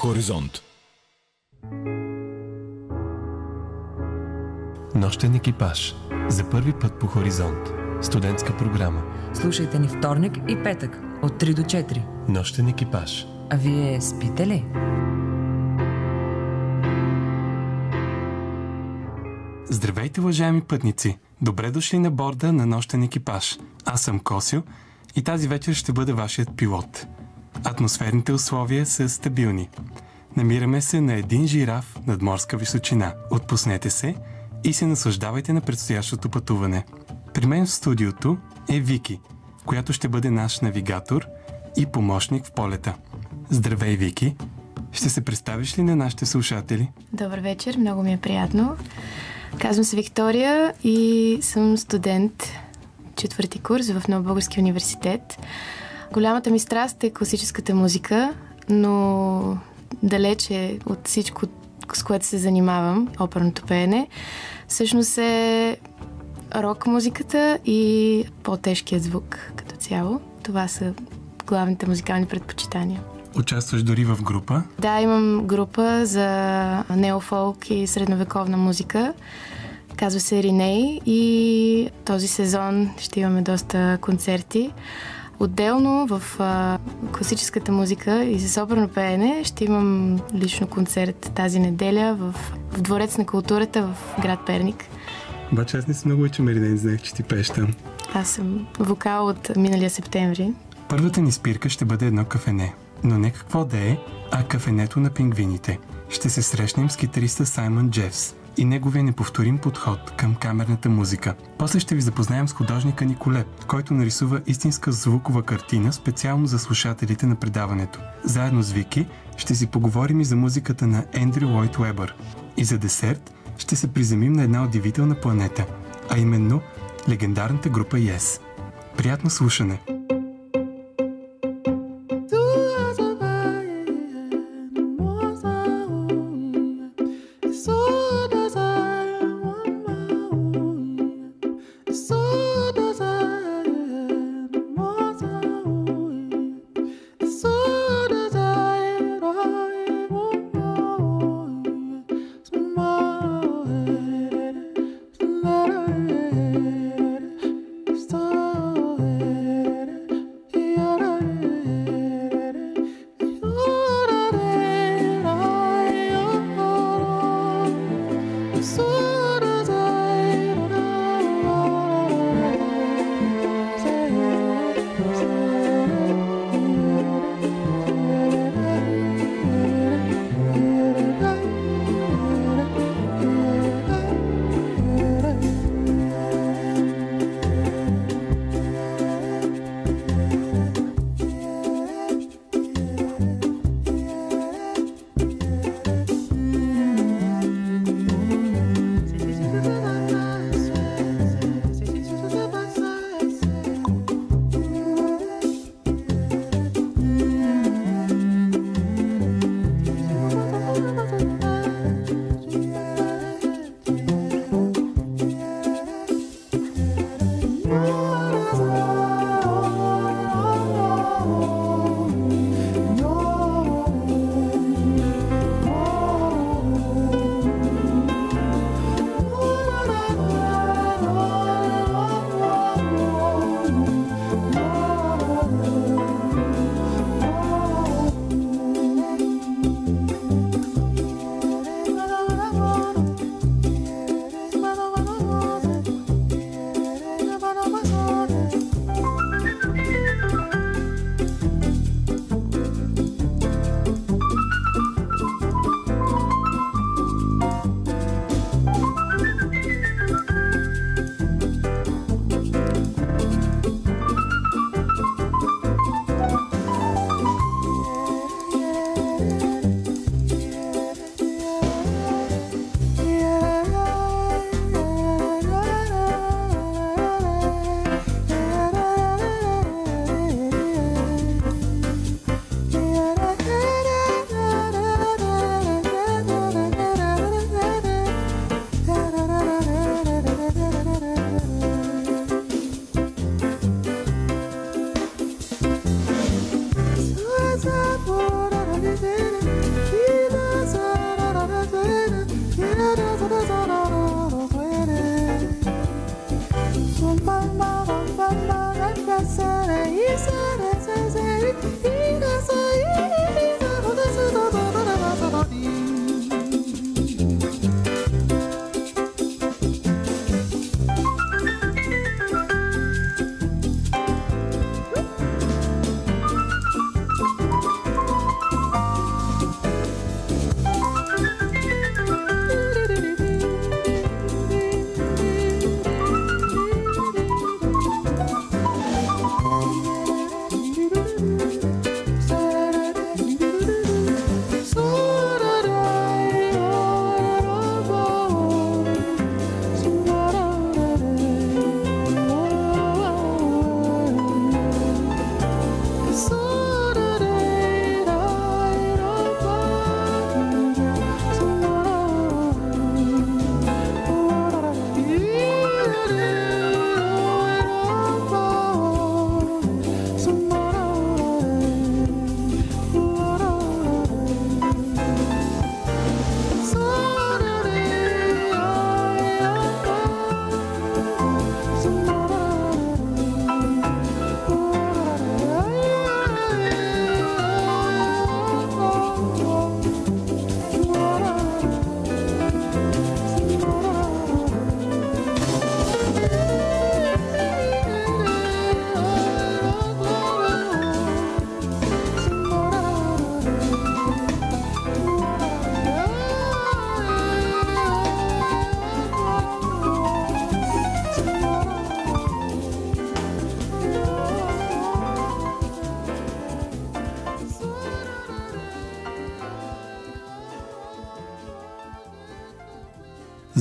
Хоризонт. Нощен екипаж. За първи път по Хоризонт. Студентска програма. Слушайте ни вторник и петък от 3 до 4. Нощен екипаж. А вие спите ли? Здравейте, уважаеми пътници! Добре дошли на борда на Нощен екипаж. Аз съм Косю и тази вечер ще бъда вашият пилот. Атмосферните условия са стабилни. Намираме се на един жираф над морска височина. Отпуснете се и се наслаждавайте на предстоящото пътуване. При мен в студиото е Вики, която ще бъде наш навигатор и помощник в полета. Здравей, Вики! Ще се представиш ли на нашите слушатели? Добър вечер, много ми е приятно. Казвам се Виктория и съм студент четвърти курс в Нов български университет. Голямата ми страст е класическата музика, но далече от всичко, с което се занимавам, оперното пеене, всъщност е рок музиката и по-тежкият звук като цяло. Това са главните музикални предпочитания. Участваш дори в група? Да, имам група за неофолк и средновековна музика. Казва се Риней и този сезон ще имаме доста концерти. Отделно в класическата музика и за оперно пеене ще имам лично концерт тази неделя в Дворец на културата в град Перник. Обаче аз не съм много Риней, не знаех, че ти пееш там. Аз съм вокал от миналия септември. Първата ни спирка ще бъде едно кафене. Но не какво да е, а кафенето на пингвините. Ще се срещнем с китариста Саймън Джефс и неговия неповторим подход към камерната музика. После ще ви запознаем с художника Николет, който нарисува истинска звукова картина специално за слушателите на предаването. Заедно с Вики ще си поговорим и за музиката на Ендрю Лойд Уебър. И за десерт ще се приземим на една удивителна планета, а именно легендарната група Yes. Приятно слушане!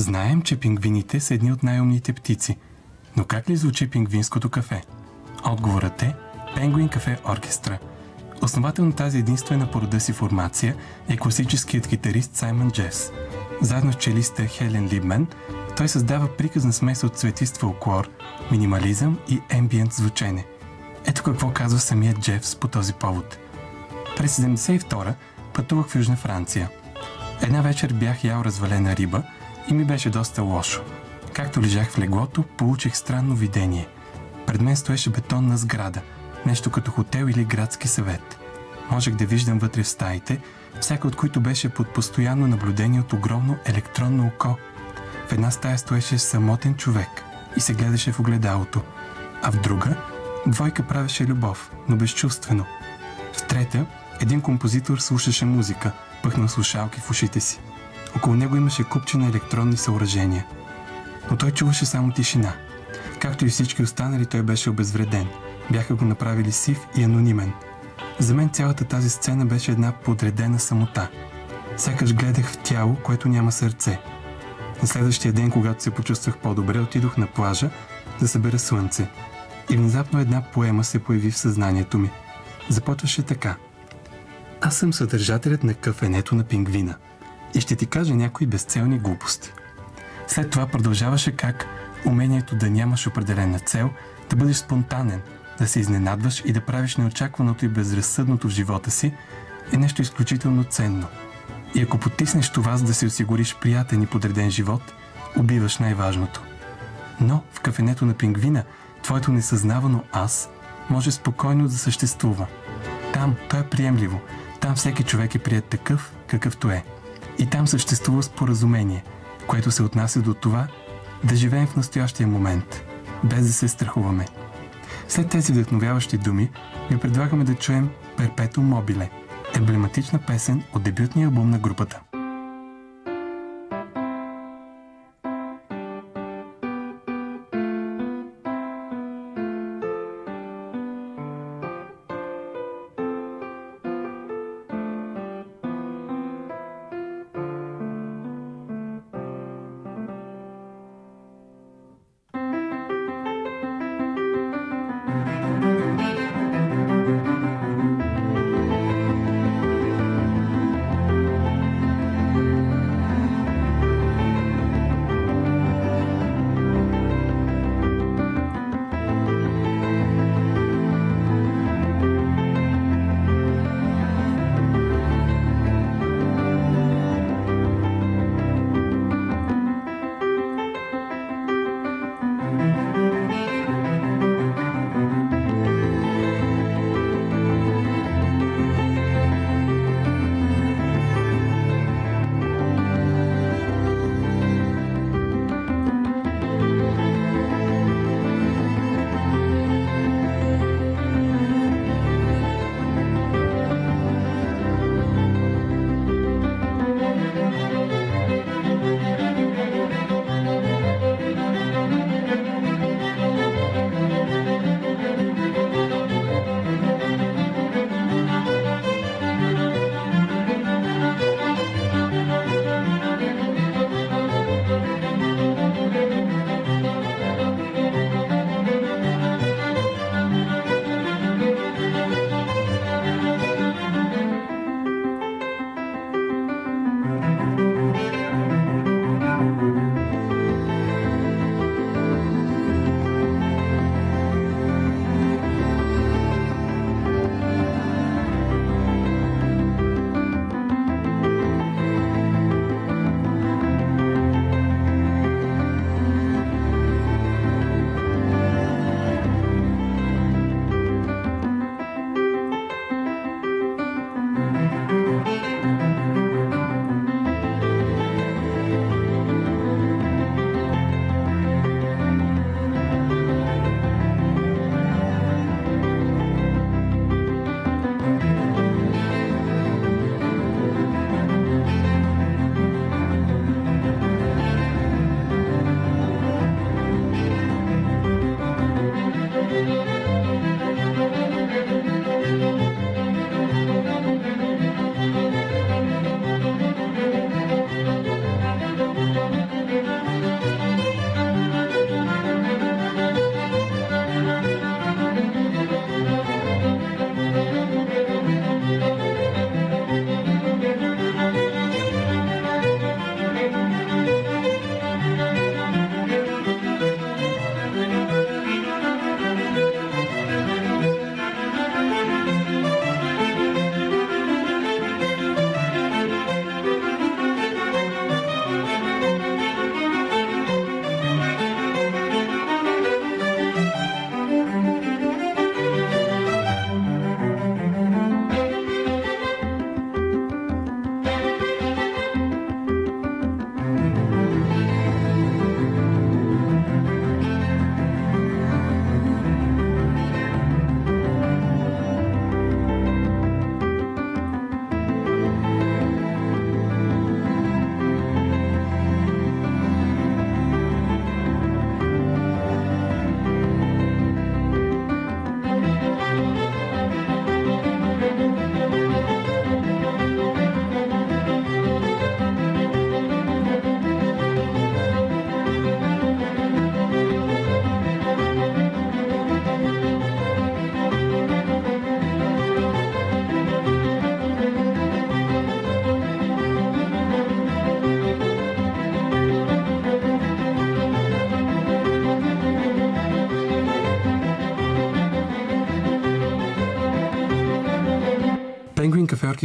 Знаем, че пингвините са едни от най-умните птици. Но как ли звучи пингвинското кафе? Отговорът е Penguin Cafe Orchestra. Основател на тази единствена по рода си формация е класическият китарист Саймън Джефс. Заедно с челиста Хелен Либман, той създава приказна смес от цветист фолклор, минимализъм и ембиент звучене. Ето какво казва самият Джефс по този повод. През 1972 пътувах в Южна Франция. Една вечер бях ял развалена риба и ми беше доста лошо. Както лежах в леглото, получих странно видение. Пред мен стоеше бетонна сграда, нещо като хотел или градски съвет. Можех да виждам вътре в стаите, всяка от които беше под постоянно наблюдение от огромно електронно око. В една стая стоеше самотен човек и се гледаше в огледалото, а в друга двойка правеше любов, но безчувствено. В трета един композитор слушаше музика, пъхнал слушалки в ушите си. Около него имаше купче на електронни съоръжения. Но той чуваше само тишина. Както и всички останали, той беше обезвреден. Бяха го направили сив и анонимен. За мен цялата тази сцена беше една подредена самота. Сякаш гледах в тяло, което няма сърце. На следващия ден, когато се почувствах по-добре, отидох на плажа да събера слънце. И внезапно една поема се появи в съзнанието ми. Започваше така. Аз съм съдържателят на кафенето на пингвина и ще ти кажа някои безцелни глупости. След това продължаваше как умението да нямаш определена цел, да бъдеш спонтанен, да се изненадваш и да правиш неочакваното и безразсъдното в живота си е нещо изключително ценно. И ако потиснеш това, за да си осигуриш приятен и подреден живот, убиваш най-важното. Но в кафенето на пингвина твоето несъзнавано аз може спокойно да съществува. Там то е приемливо. Там всеки човек е приет такъв, какъвто е. И там съществува споразумение, което се отнася до това да живеем в настоящия момент, без да се страхуваме. След тези вдъхновяващи думи ви предлагаме да чуем Перпетуум Мобиле, емблематична песен от дебютния албум на групата.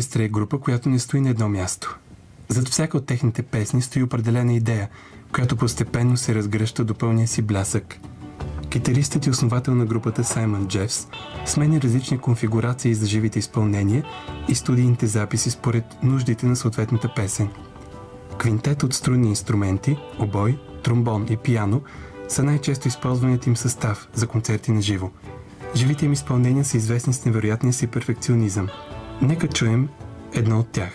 оркестър е група, която не стои на едно място. Зад всяка от техните песни стои определена идея, която постепенно се разгръща до пълния си блясък. Китаристът и основател на групата Саймън Джефс сменя различни конфигурации за живите изпълнения и студийните записи според нуждите на съответната песен. Квинтет от струнни инструменти, обой, тромбон и пиано са най-често използваният им състав за концерти на живо. Живите им изпълнения са известни с невероятния си перфекционизъм. Нека чуем едно от тях.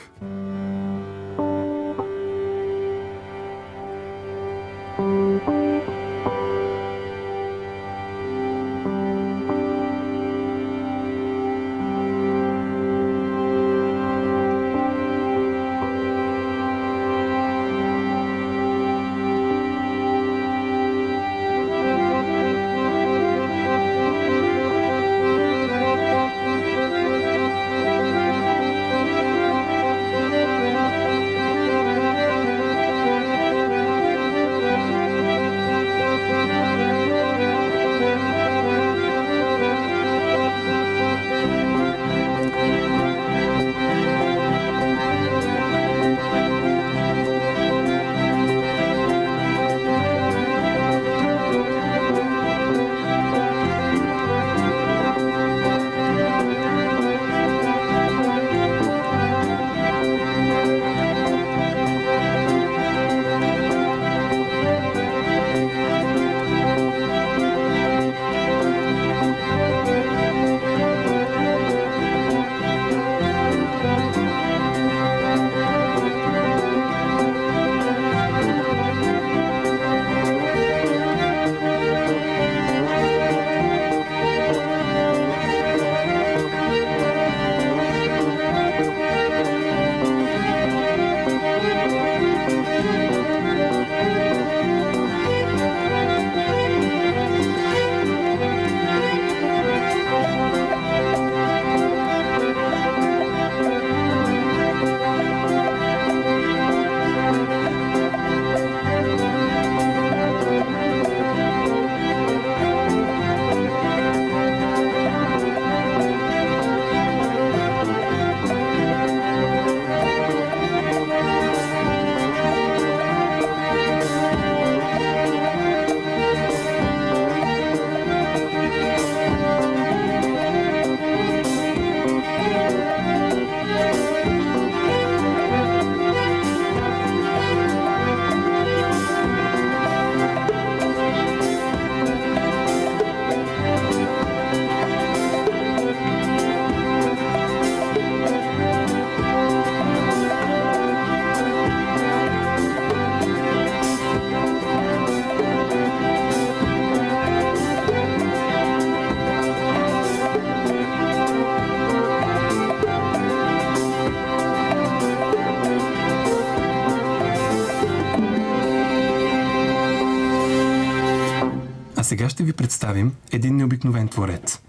Сега ще ви представим един необикновен творец.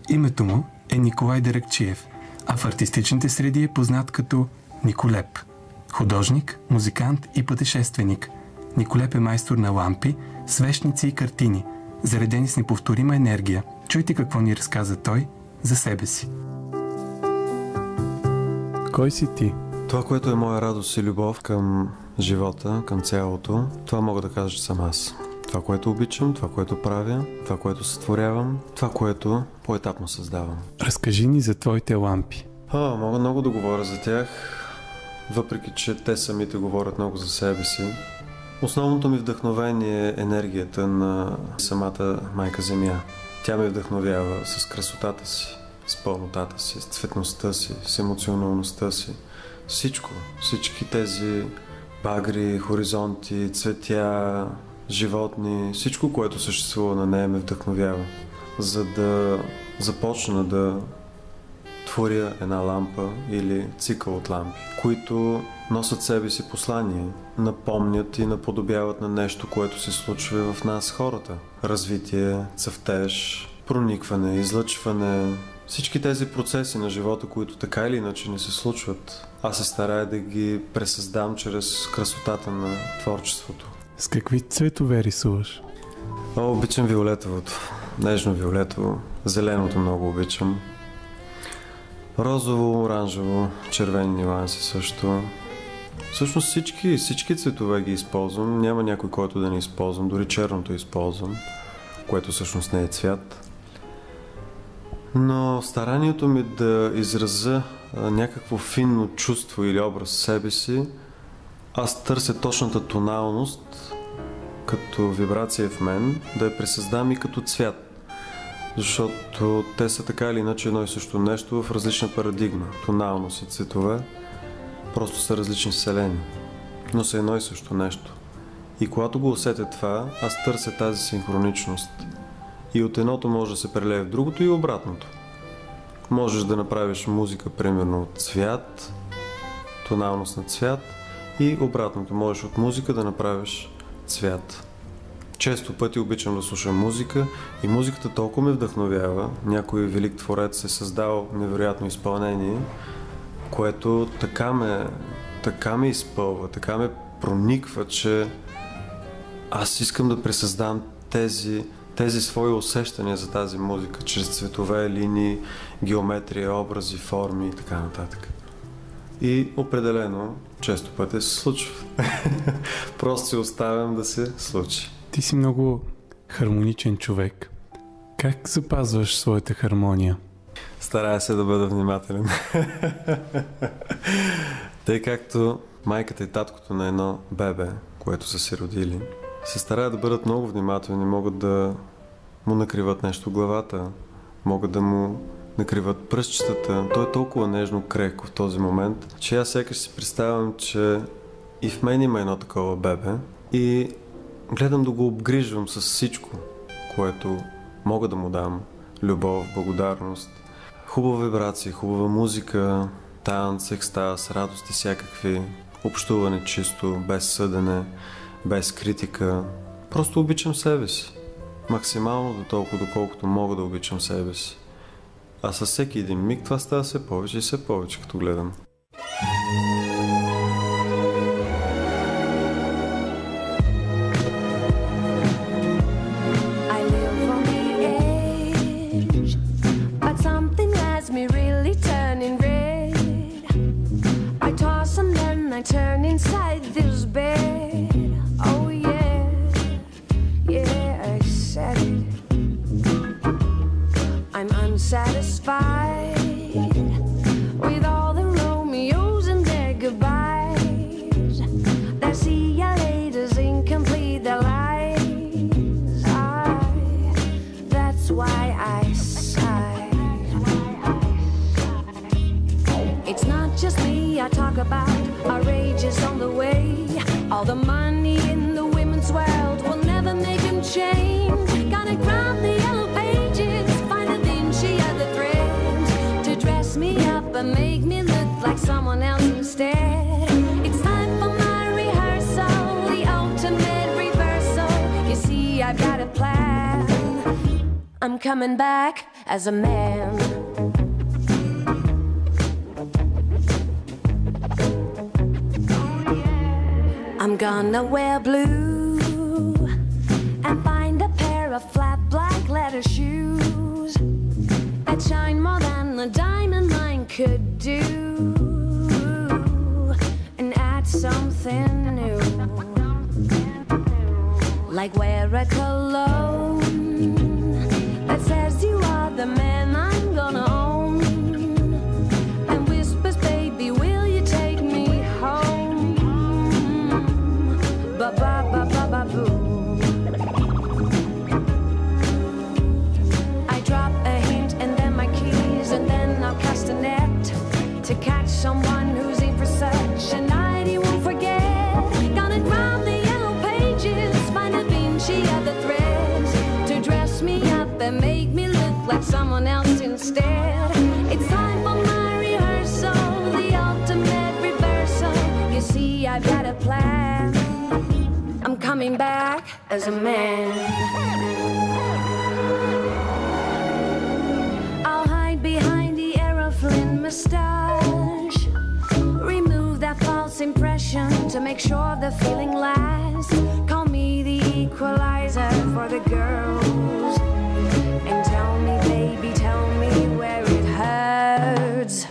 Името му е Николай Даракчиев, а в артистичните среди е познат като Николеп. Художник, музикант и пътешественик. Николеп е майстор на лампи, свещници и картини, заредени с неповторима енергия. Чуйте какво ни разказа той за себе си. Кой си ти? Това, което е моя радост и любов към живота, към цялото, това мога да кажа, че съм аз. Това, което обичам, това, което правя, това, което сътворявам, това, което поетапно създавам. Разкажи ни за твоите лампи. Мога много да говоря за тях, въпреки че те самите говорят много за себе си. Основното ми вдъхновение е енергията на самата майка Земя. Тя ме вдъхновява с красотата си, с пълнотата си, с цветността си, с емоционалността си. Всички тези багри, хоризонти, цветя, животни, всичко, което съществува на нея, ме вдъхновява, за да започна да творя една лампа или цикъл от лампи, които носят себе си послание, напомнят и наподобяват на нещо, което се случва в нас хората. Развитие, цъфтеж, проникване, излъчване, всички тези процеси на живота, които така или иначе не се случват. Аз се старая да ги пресъздам чрез красотата на творчеството. С какви цветове рисуваш? Обичам виолетовото, нежно виолетово, зеленото много обичам. розово, оранжево, червени нюанси също. Всъщност всички цветове ги използвам. Няма някой, който да не използвам. Дори черното използвам, което всъщност не е цвят. Но старанието ми да изразя някакво финно чувство или образ в себе си, аз търся точната тоналност като вибрация в мен, да я пресъздам и като цвят. Защото те са така или иначе едно и също нещо в различна парадигма. Тоналност и цветове просто са различни вселени, но са едно и също нещо. И когато го усетя това, аз търся тази синхроничност. И от едното може да се прелее в другото и обратното. Можеш да направиш музика, примерно от цвят, тоналност на цвят, и обратното. Можеш от музика да направиш цвят. Често пъти обичам да слушам музика и музиката толкова ме вдъхновява. Някой велик творец е създал невероятно изпълнение, което така ме изпълва, така ме прониква, че аз искам да пресъздам тези свои усещания за тази музика, чрез цветове, линии, геометрия, образи, форми и така нататък. И определено, често пъти се случва. Просто си оставям да се случи. Ти си много хармоничен човек. Как запазваш своята хармония? Старая се да бъда внимателен. Тъй както майката и таткото на едно бебе, което са се родили, се стараят да бъдат много внимателни, могат да му накриват нещо в главата, могат да му накриват пръстчетата. Той е толкова нежно крехко в този момент, че аз сякаш си представям, че и в мен има едно такова бебе и гледам да го обгрижвам с всичко, което мога да му дам. Любов, благодарност, хубава вибрация, хубава музика, танц, екстаз, радости всякакви, общуване чисто, без съдене, без критика. Просто обичам себе си. Максимално до толкова, доколкото мога да обичам себе си. А със всеки един миг това става все повече и все повече, като гледам. I turn inside this bed. Oh yeah, yeah, I said it. I'm unsatisfied with all the Romeos and their goodbyes. Their see ya later's incomplete, their lies. That's why I sigh. It's not just me I talk about. Our age is on the way. All the money in the women's world will never make him change. Gotta grab the yellow pages, find the Vinci of the threads to dress me up and make me look like someone else instead. It's time for my rehearsal, the ultimate reversal. You see, I've got a plan. I'm coming back as a man. I'm gonna wear blue and find a pair of flat black leather shoes that shine more than a diamond mine could do, and add something new, like wear a cologne that says you are the man I'm gonna own, and whispers, baby, will you take me home? Ba ba ba ba ba boo. I drop a hint and then my keys, and then I'll cast a net to catch someone who's in for such a night he won't forget. Gonna grab the yellow pages, find a Vinci of the threads to dress me up and make me look like someone else instead. It's time for my rehearsal, the ultimate reversal. You see, I've got a plan. I'm coming back as a man. I'll hide behind the Aeroflin moustache, remove that false impression to make sure the feeling lasts. Call me the equalizer for the girls, and tell me, baby, tell me where it hurts.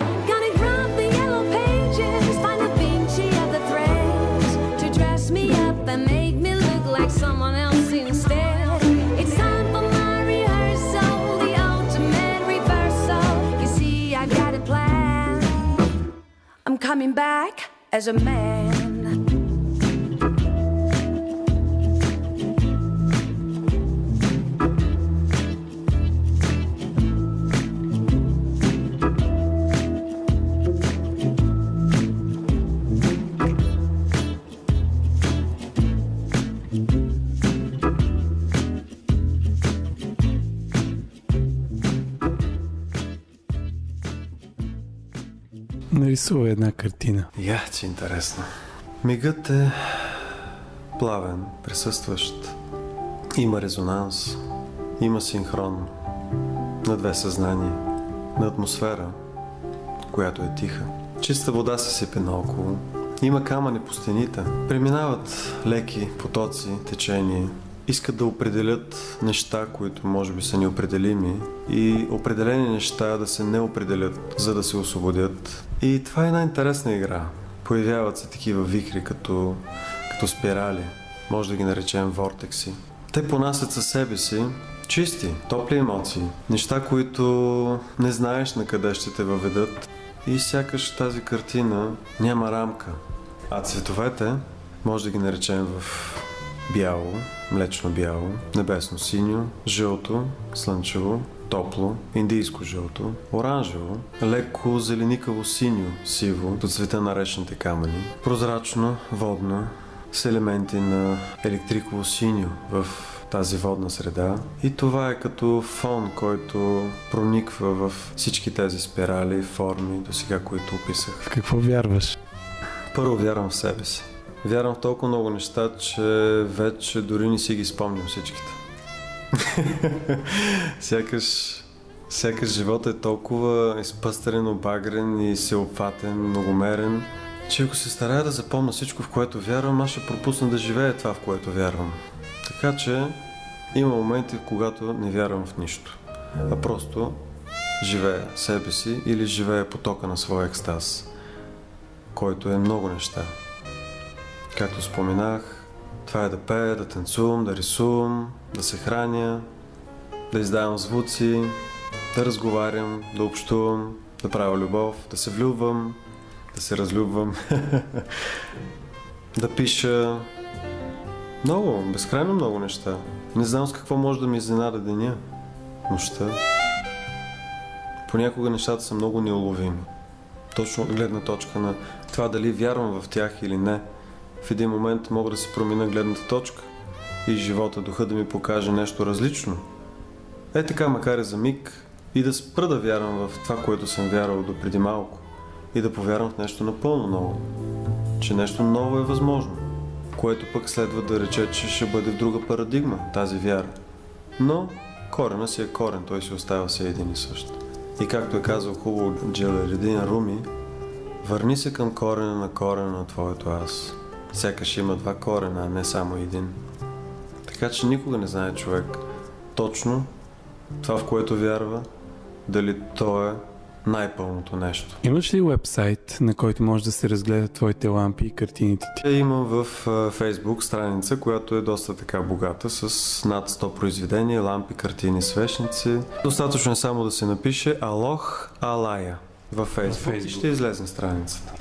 as a man. Нарисува една картина. Че интересно. Мигът е плавен, присъстващ. Има резонанс, има синхрон на две съзнания, на атмосфера, която е тиха. Чиста вода се сипе наоколо. Има камъни по стените. Преминават леки потоци, течения. Искат да определят неща, които може би са неопределими, и определени неща да се не определят, за да се освободят. И това е една интересна игра. Появяват се такива вихри, като спирали. Може да ги наречем вортекси. Те понасят със себе си чисти, топли емоции. Неща, които не знаеш на къде ще те въведат. И сякаш тази картина няма рамка. А цветовете може да ги наречем в бяло, млечно бяло, небесно синьо, жълто, слънчево, топло, индийско жълто, оранжево, леко зеленикаво синьо, сиво, до цвета на речните камъни, прозрачно, водно, с елементи на електриково синьо в тази водна среда. И това е като фон, който прониква в всички тези спирали, форми, до сега, които описах. В какво вярваш? Първо вярвам в себе си. Вярвам в толкова много неща, че вече дори не си ги спомням всичките. Сякаш живота е толкова изпъстрен, обагрен и всеобхватен, многомерен, че ако се старая да запомня всичко, в което вярвам, аз ще пропусна да живея това, в което вярвам. Така че има моменти, когато не вярвам в нищо, а просто живея себе си или живея потока на своя екстаз, който е много неща. Както споменах, това е да пея, да танцувам, да рисувам, да се храня, да издавам звуци, да разговарям, да общувам, да правя любов, да се влюбвам, да се разлюбвам, да пиша. Много, безкрайно много неща. Не знам с какво може да ми изненада деня, нощта. Понякога нещата са много неуловими. Точно от гледна точка на това дали вярвам в тях или не. В един момент мога да се промена гледната точка и живота, духа да ми покаже нещо различно. Е така, макар и за миг, и да спра да вярвам в това, което съм вярвал до преди малко, и да повярвам в нещо напълно ново. Че нещо ново е възможно, което пък следва да рече, че ще бъде в друга парадигма, тази вяра. Но корена си е корен, той си остава си един и същ. И както е казал хубаво Джалалидин Руми, върни се към корена на твоето аз. Сякаш има два корена, а не само един. Така че никога не знае човек точно това, в което вярва, дали то е най-пълното нещо. Имаш ли уебсайт, на който може да се разгледат твоите лампи и картините ти? Имам в Facebook страница, която е доста така богата, с над 100 произведения, лампи, картини, свещници. Достатъчно е само да се напише Алох Алая във Facebook и ще излезе страницата.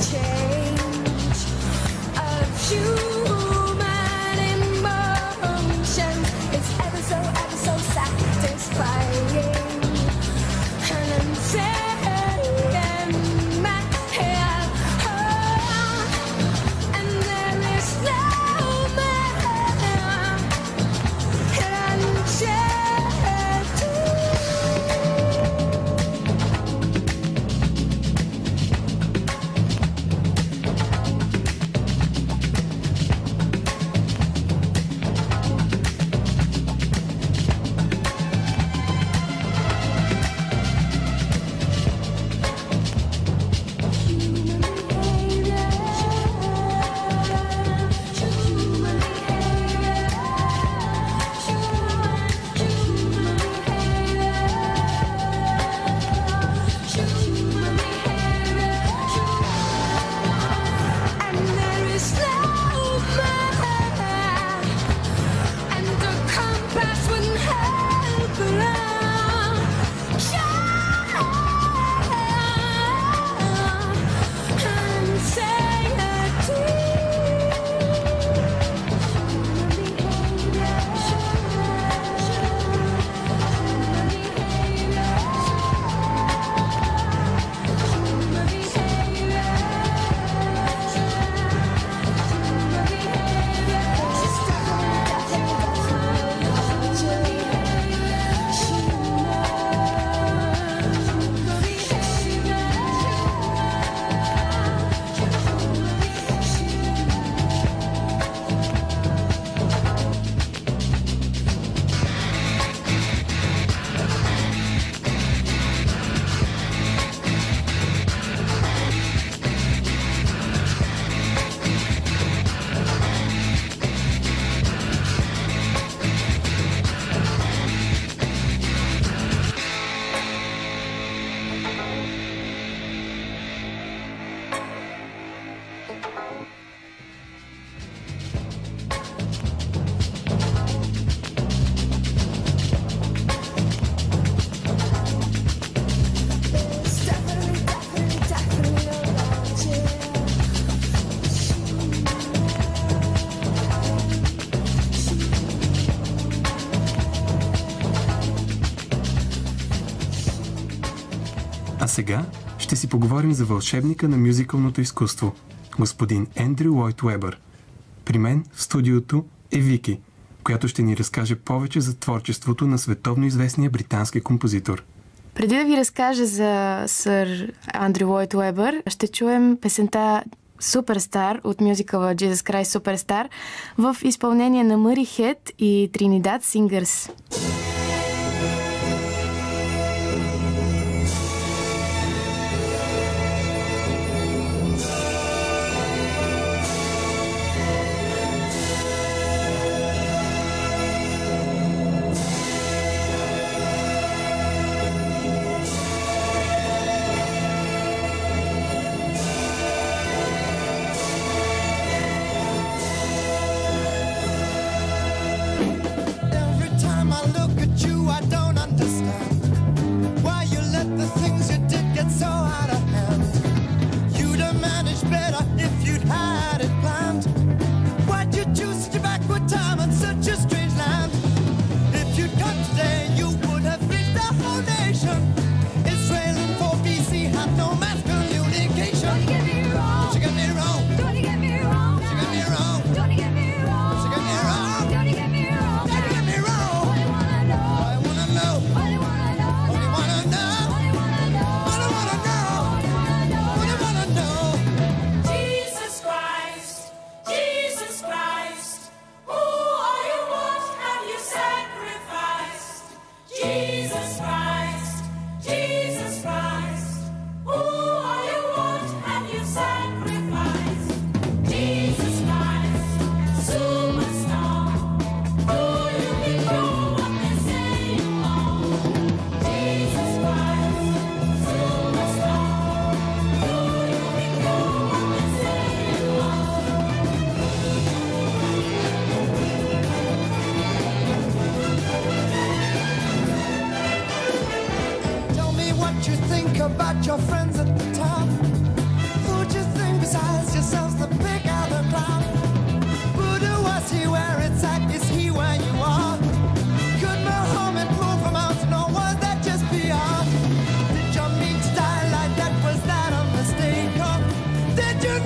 change of human emotion is ever so satisfying. And I'm saying my head, and there is no man unchanged. А сега ще си поговорим за вълшебника на мюзикълното изкуство, господин Ендрю Лойд Уебър. При мен в студиото е Вики, която ще ни разкаже повече за творчеството на световно известния британски композитор. Преди да ви разкажа за сър Андрю Лойд Уебър, ще чуем песента Суперстар от мюзикъла Jesus Christ Superstar в изпълнение на Мъри Хед и Тринидад Сингърс. Every time I look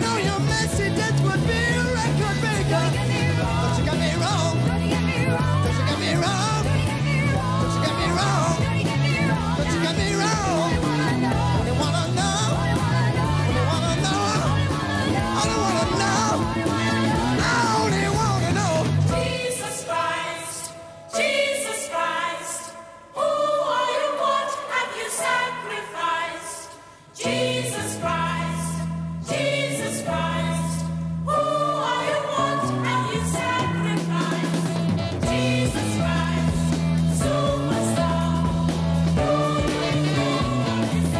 know your messages would be a record breaker. But you got me wrong. But you got me wrong. But you got me wrong. But you got me wrong. But you got me wrong. Only wanna know. Only wanna know. Only wanna know. I only wanna know. Jesus Christ, Jesus Christ, who are you? What have you sacrificed? Jesus Christ, Jesus Christ, who are you? What have you sacrificed? Jesus Christ, superstar, who you know is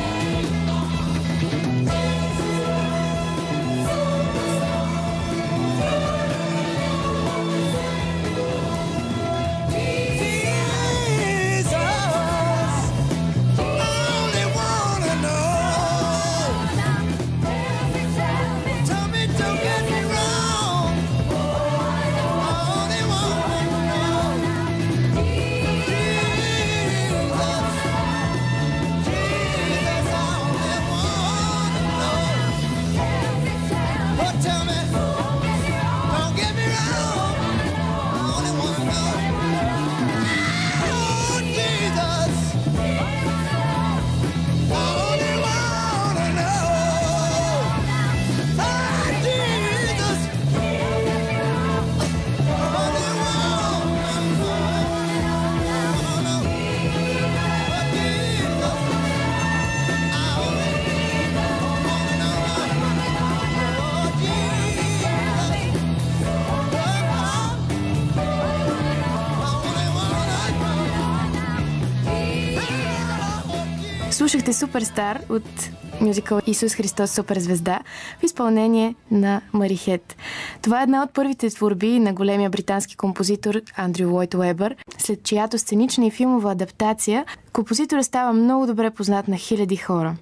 Слушахте Суперстар от мюзикъл Исус Христос суперзвезда в изпълнение на Мари Хет. Това е една от първите творби на големия британски композитор Андрю Лойд Уебър, след чиято сценична и филмова адаптация композиторът става много добре познат на хиляди хора.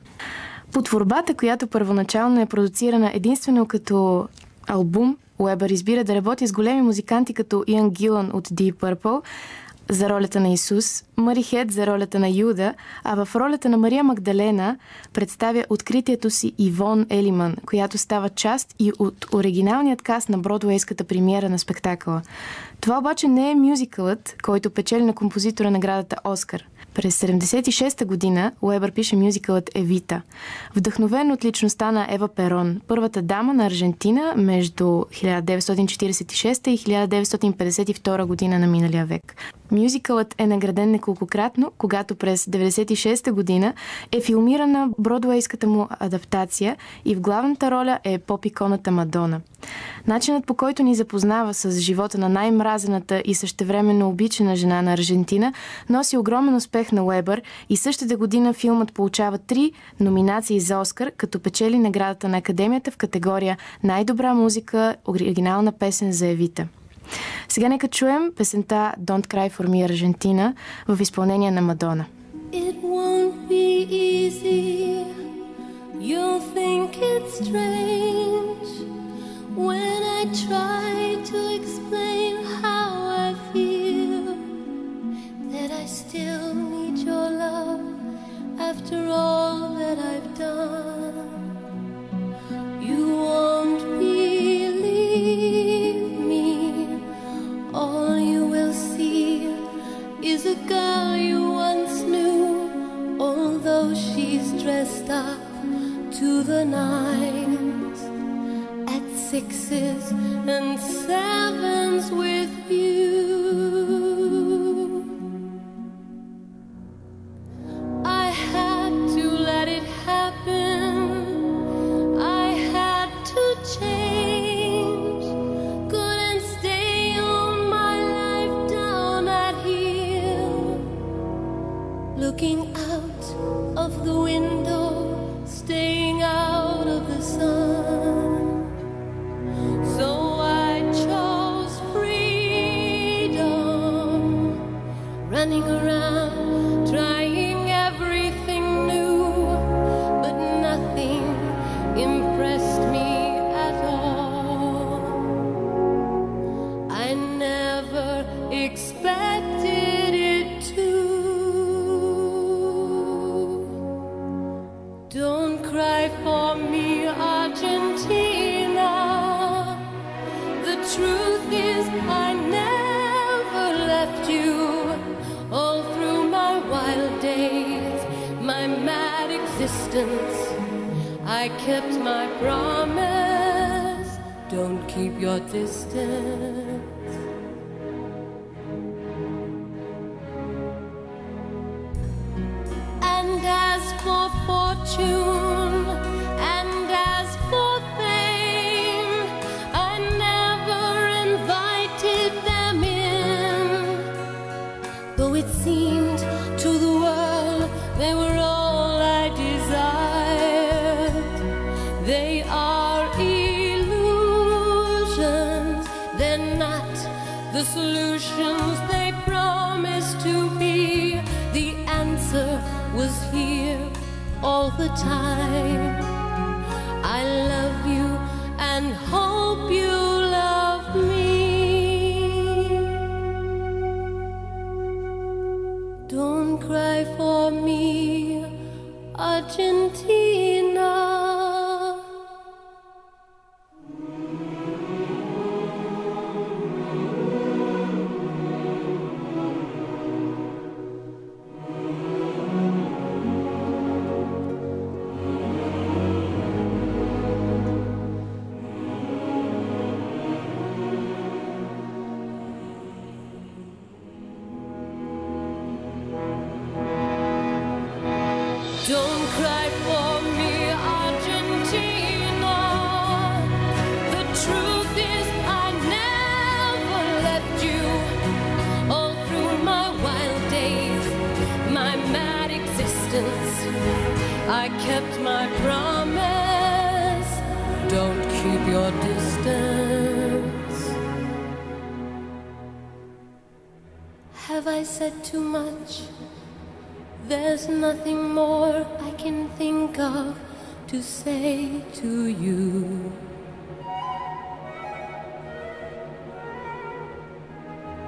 По творбата, която първоначално е продуцирана единствено като албум, Уебър избира да работи с големи музиканти като Иан Гилан от Deep Purple за ролята на Исус, Мари Хет за ролята на Юда, а в ролята на Мария Магдалена представя откритието си Ивон Елиман, която става част и от оригиналният каст на бродуейската премиера на спектакъла. Това обаче не е мюзикълът, който печели на композитора наградата Оскар. През 1976 година Уебър пише мюзикълът Евита, вдъхновен от личността на Ева Перон, първата дама на Аржентина между 1946 и 1952 година на миналия век. Мюзикълът е награден неколкократно, когато през 1996 година е филмирана бродуейската му адаптация и в главната роля е поп-иконата Мадона. Начинът, по който ни запознава с живота на най-мразената и същевременно обичана жена на Аржентина, носи огромен успех на Уебър и същата година филмът получава 3 номинации за Оскар, като печели наградата на Академията в категория Най-добра музика, оригинална песен за Евита. Сега нека чуем песента Don't Cry for Me Argentina в изпълнение на Мадона. It won't be easy. You'll think it's strange when I try to explain how I feel, that I still need your love after all that I've done. You won't believe me. All you will see is a girl you once knew, although she's dressed up to the nines, at 6s and 7s with you. I had to let it happen. I had to change. Couldn't stay on my life down at heel, looking out of the window, staying out of the sun. So I chose freedom. I never left you. All through my wild days, my mad existence, I kept my promise. Don't keep your distance. And as for fortune, and as for fame, I never invited them in. Though it seemed to the world they were all I desired. They are illusions, they're not the solutions they promised to be. The answer was here all the time. I love you and hope you love me. Don't cry for me, Argentina. Don't cry for me, Argentina. The truth is I never left you. All through my wild days, my mad existence, I kept my promise. Don't keep your distance. Have I said too much? There's nothing more I can think of to say to you.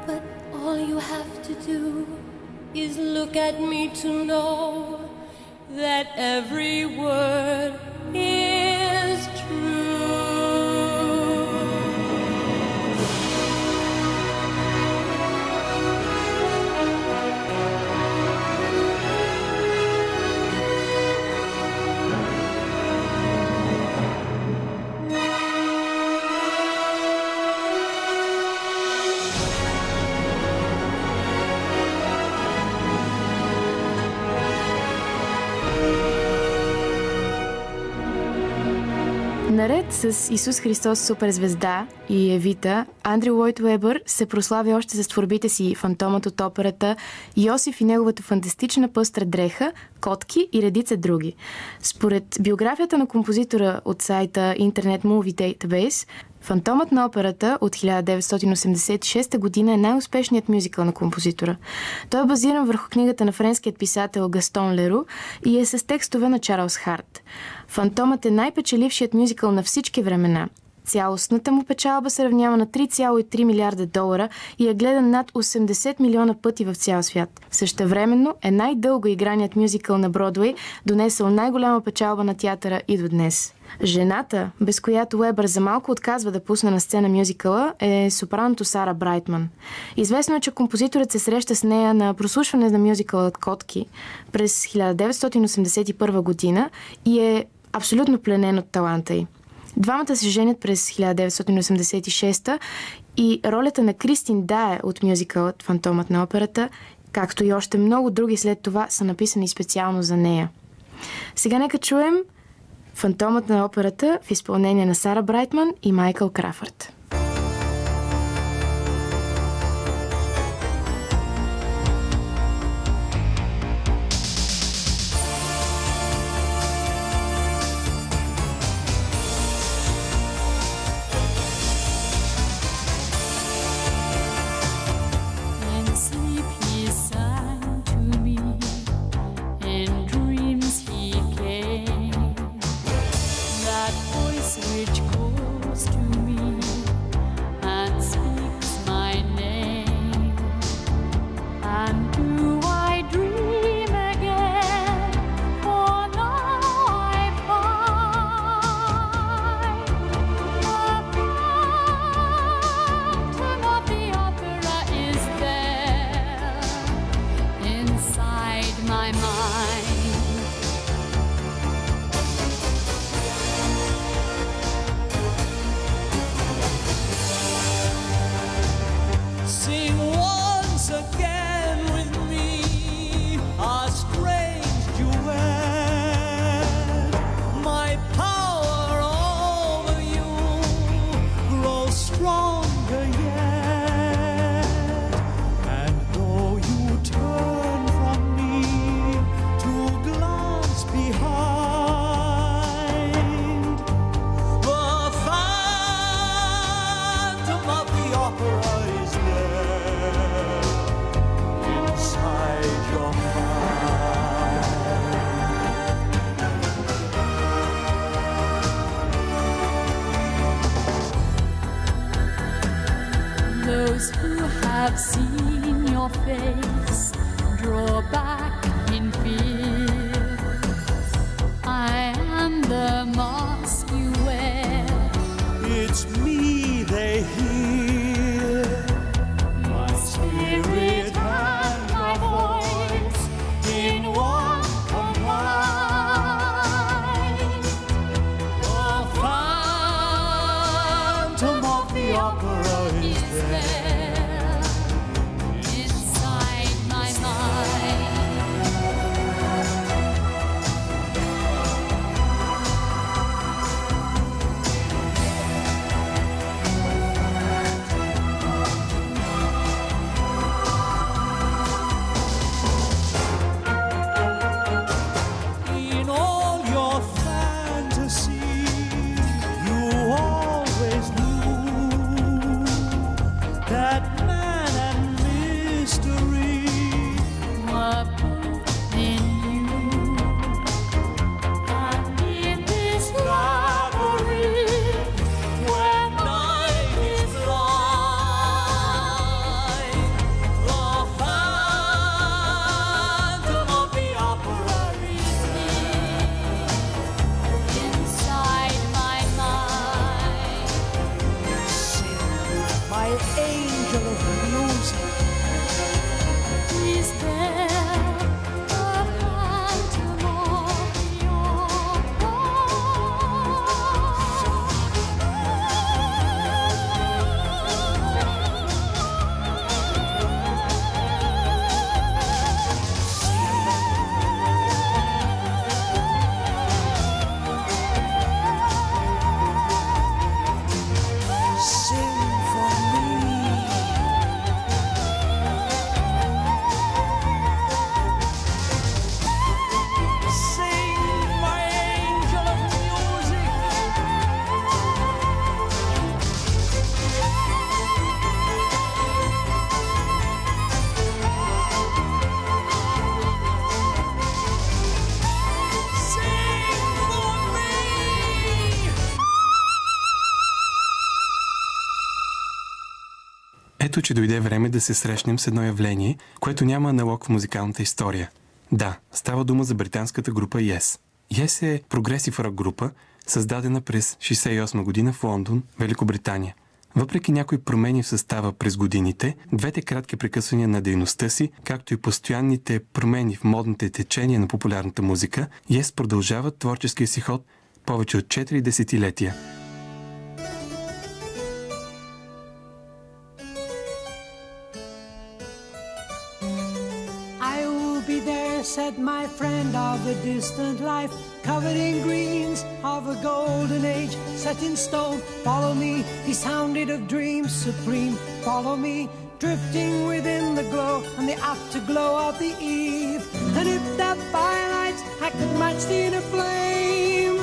But all you have to do is look at me to know that every word is true. Наред с Исус Христос суперзвезда и Евита, Андрю Лойд Уебър се прослави още с творбите си Фантомът от операта, Йосиф и неговата фантастична пъстра дреха, Котки и редица други. Според биографията на композитора от сайта Internet Movie Database, Фантомът на операта от 1986 година е най-успешният мюзикъл на композитора. Той е базиран върху книгата на френският писател Гастон Леру и е с текстове на Чарлз Харт. Фантомът е най-печелившият мюзикъл на всички времена. Цялостната му печалба се равнява на 3,3 милиарда долара и е гледан над 80 милиона пъти в цял свят. Същевременно е най-дълго играният мюзикъл на Бродуей, донесъл най-голяма печалба на театъра и до днес. Жената, без която Уебър за малко отказва да пусне на сцена мюзикъла, е сопраното Сара Брайтман. Известно е, че композиторът се среща с нея на прослушване на мюзикъла Котки през 1981 година и е абсолютно пленен от таланта й. Двамата се женят през 1986 и ролята на Кристин Дае от мюзикълът Фантомът на операта, както и още много други след това, са написани специално за нея. Сега нека чуем Фантомът на операта в изпълнение на Сара Брайтман и Майкъл Крафърд. Which calls to me have seen your face draw back in fear. I am the mask you wear. It's me they hear. My spirit and my voice in one combined. The phantom of the opera is there inside my mind. In all your fantasy, you always knew that man and mystery Were both in you, and in this rivalry when night is light. The phantom of the opera is inside my mind. my angel of music. Is there a phantom of your Sing for me. Sing, my angel of music. Sing for me. Ето, че дойде време да се срещнем с едно явление, което няма аналог в музикалната история. Да, става дума за британската група Yes. Yes е прогресив рок група, създадена през 1968 година в Лондон, Великобритания. Въпреки някои промени в състава през годините, двете кратки прекъсвания на дейността си, както и постоянните промени в модните течения на популярната музика, Yes продължават творческия си ход повече от 4 десетилетия. I will be there, said my friend of a distant life, covered in greens of a golden age, set in stone. Follow me, he sounded of dreams supreme. Follow me, drifting within the glow and the afterglow of the eve. And if that firelight I could match the inner flame,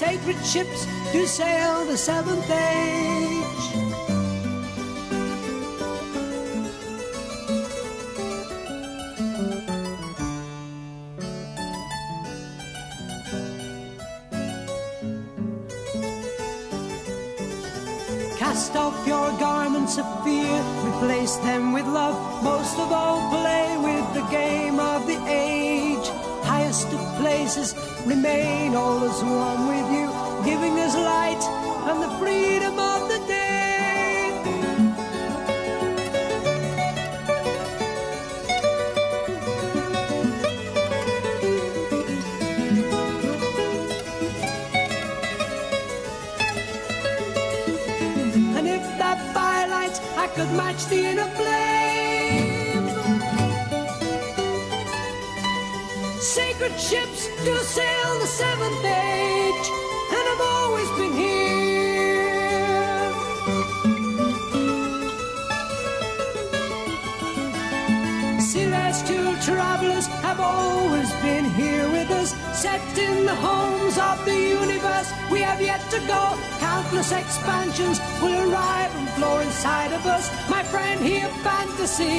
sacred ships do sail the seventh age. Cast off your garments of fear, replace them with love. Most of all, play with the game of the age. Highest of places remain all as one with you, giving us light and the freedom of the day. And if that firelight I could match the inner flame, sacred ships do sail the seventh age, and I've always been here. Celestial travelers have always been here with us, set in the homes of the universe. We have yet to go. Countless expansions will arrive and flow inside of us. My friend here, fantasy,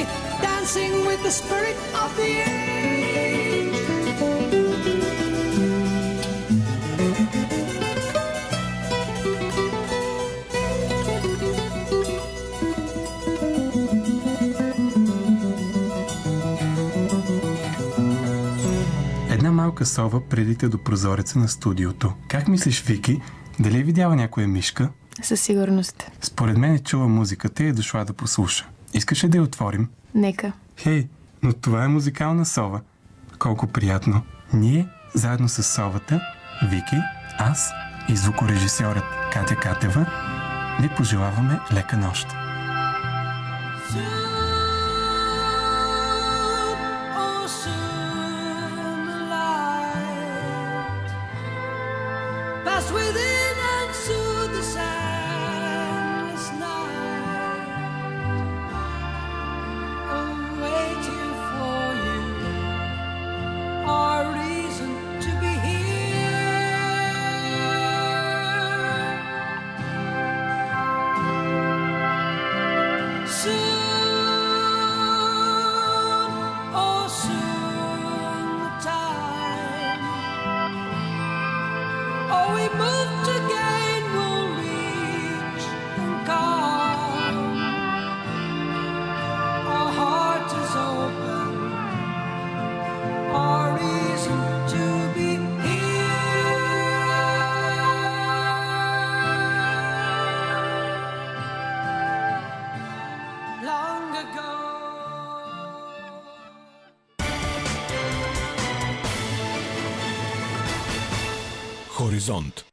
dancing with the spirit of the age. малка сова прелита до прозореца на студиото. Как мислиш, Вики, дали е видяла някоя мишка? Със сигурност. Според мен е чула музиката и е дошла да послуша. Искаш ли да я отворим? Нека. Хей, но това е музикална сова. Колко приятно. Ние, заедно с совата, Вики, аз и звукорежисьорът Катя Катева, ви пожелаваме лека нощ. Within and soothe the soundless night, awaiting for you, our reason to be here. Soon, oh soon, the time. Oh, we move to gain, we'll reach and calm. Our heart is open, our reason to be here. Long ago. Хоризонт.